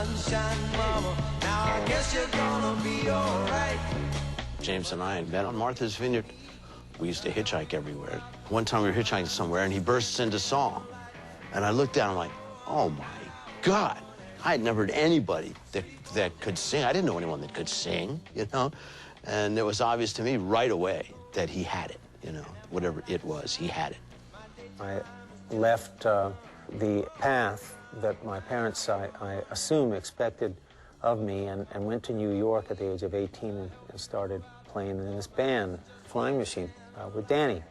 sunshine, mama. Now I guess you're gonna be all right. James and I had met on Martha's Vineyard. We used to hitchhike everywhere. One time we were hitchhiking somewhere, and he bursts into song. And I looked down, I'm like, oh, my God. I had never heard anybody that could sing. I didn't know anyone that could sing, you know? And it was obvious to me right away that he had it, you know, whatever it was, he had it. I left the path that my parents, I assume, expected of me and went to New York at the age of 18 and started playing in this band, Flying Machine, with Danny.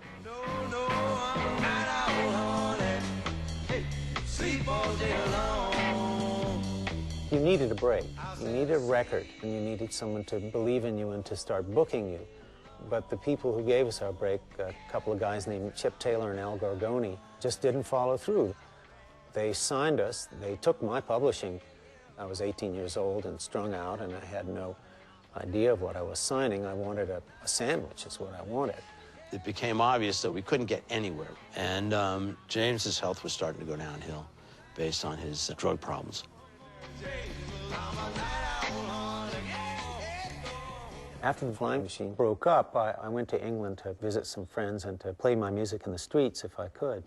You needed a break. You needed a record, and you needed someone to believe in you and to start booking you. But the people who gave us our break, a couple of guys named Chip Taylor and Al Gargoni, just didn't follow through. They signed us. They took my publishing. I was 18 years old and strung out, and I had no idea of what I was signing. I wanted a sandwich, is what I wanted. It became obvious that we couldn't get anywhere. And James's health was starting to go downhill based on his drug problems. After the Flying Machine broke up, I went to England to visit some friends and to play my music in the streets if I could.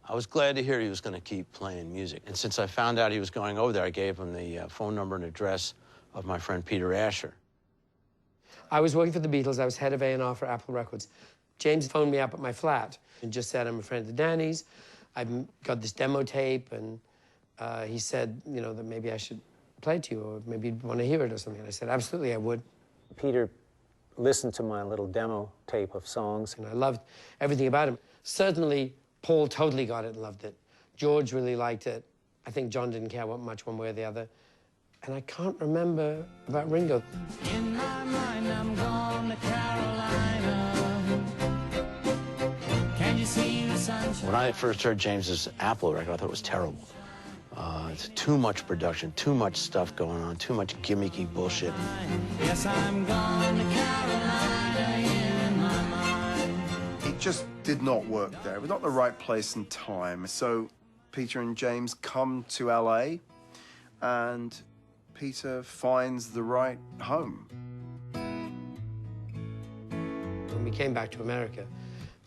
I was glad to hear he was going to keep playing music. And since I found out he was going over there, I gave him the phone number and address of my friend Peter Asher. I was working for the Beatles. I was head of A&R for Apple Records. James phoned me up at my flat and just said, I'm a friend of Danny's. I've got this demo tape, and he said, you know, that maybe I should play it to you, or maybe you'd want to hear it or something. And I said, absolutely, I would. Peter listened to my little demo tape of songs. And I loved everything about him. Certainly, Paul totally got it and loved it. George really liked it. I think John didn't care much one way or the other. And I can't remember about Ringo. In my mind, I'm gone to Carolina. Can you see the sunshine? When I first heard James's Apple record, I thought it was terrible. It's too much production, too much stuff going on, too much gimmicky bullshit. Yes, I'm gone to Carolina in my mind. It just did not work there. It was not the right place and time. So Peter and James come to LA, and Peter finds the right home. When we came back to America,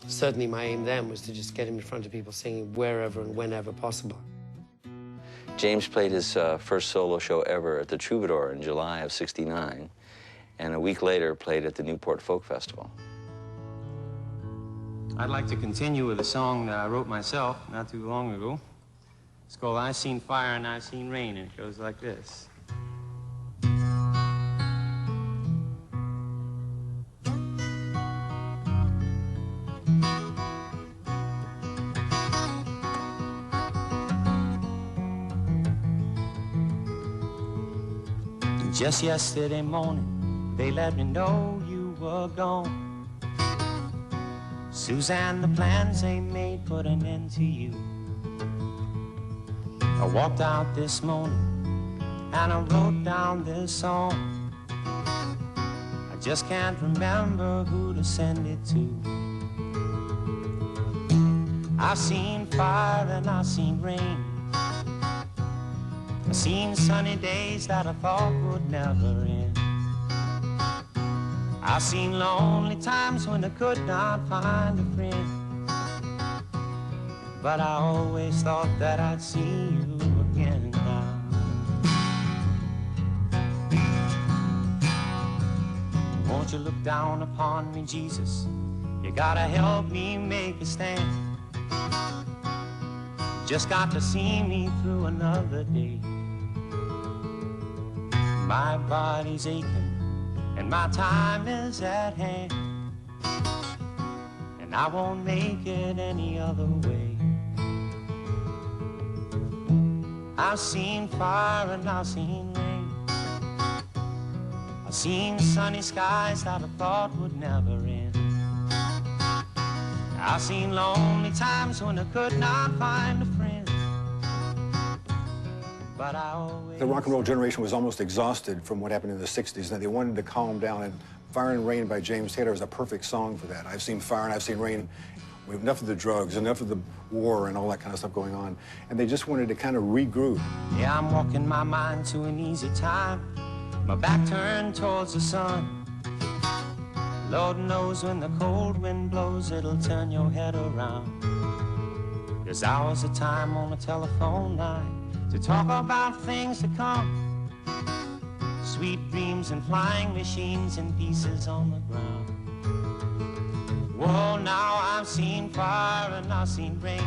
certainly my aim then was to just get him in front of people singing wherever and whenever possible. James played his first solo show ever at the Troubadour in July of '69, and a week later played at the Newport Folk Festival. I'd like to continue with a song that I wrote myself not too long ago. It's called I Seen Fire and I Seen Rain, and it goes like this. Just yesterday morning, they let me know you were gone. Suzanne, the plans they made put an end to you. I walked out this morning and I wrote down this song. I just can't remember who to send it to. I've seen fire and I've seen rain. I've seen sunny days that I thought would never end. I've seen lonely times when I could not find a friend. But I always thought that I'd see you again now. Won't you look down upon me, Jesus? You gotta help me make a stand. Just got to see me through another day. My body's aching and my time is at hand, and I won't make it any other way. I've seen fire and I've seen rain. I've seen sunny skies that I thought would never end. I've seen lonely times when I could not find a friend. But I always... The rock and roll generation was almost exhausted from what happened in the 60s, and they wanted to calm down, and Fire and Rain by James Taylor is a perfect song for that. I've seen fire and I've seen rain Enough of the drugs, enough of the war and all that kind of stuff going on. And they just wanted to kind of regroup. Yeah, I'm walking my mind to an easy time. My back turned towards the sun. Lord knows when the cold wind blows, it'll turn your head around. There's hours of time on the telephone line to talk about things to come. Sweet dreams and flying machines and pieces on the ground. Well, now I've seen fire and I've seen rain.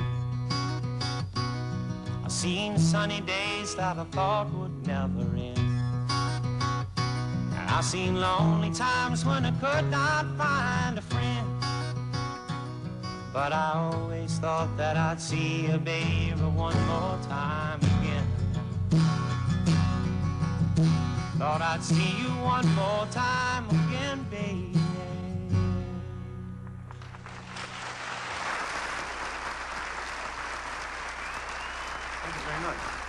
I've seen sunny days that I thought would never end. And I've seen lonely times when I could not find a friend. But I always thought that I'd see you, baby, one more time again. Thought I'd see you one more time again, baby. Thank you very much.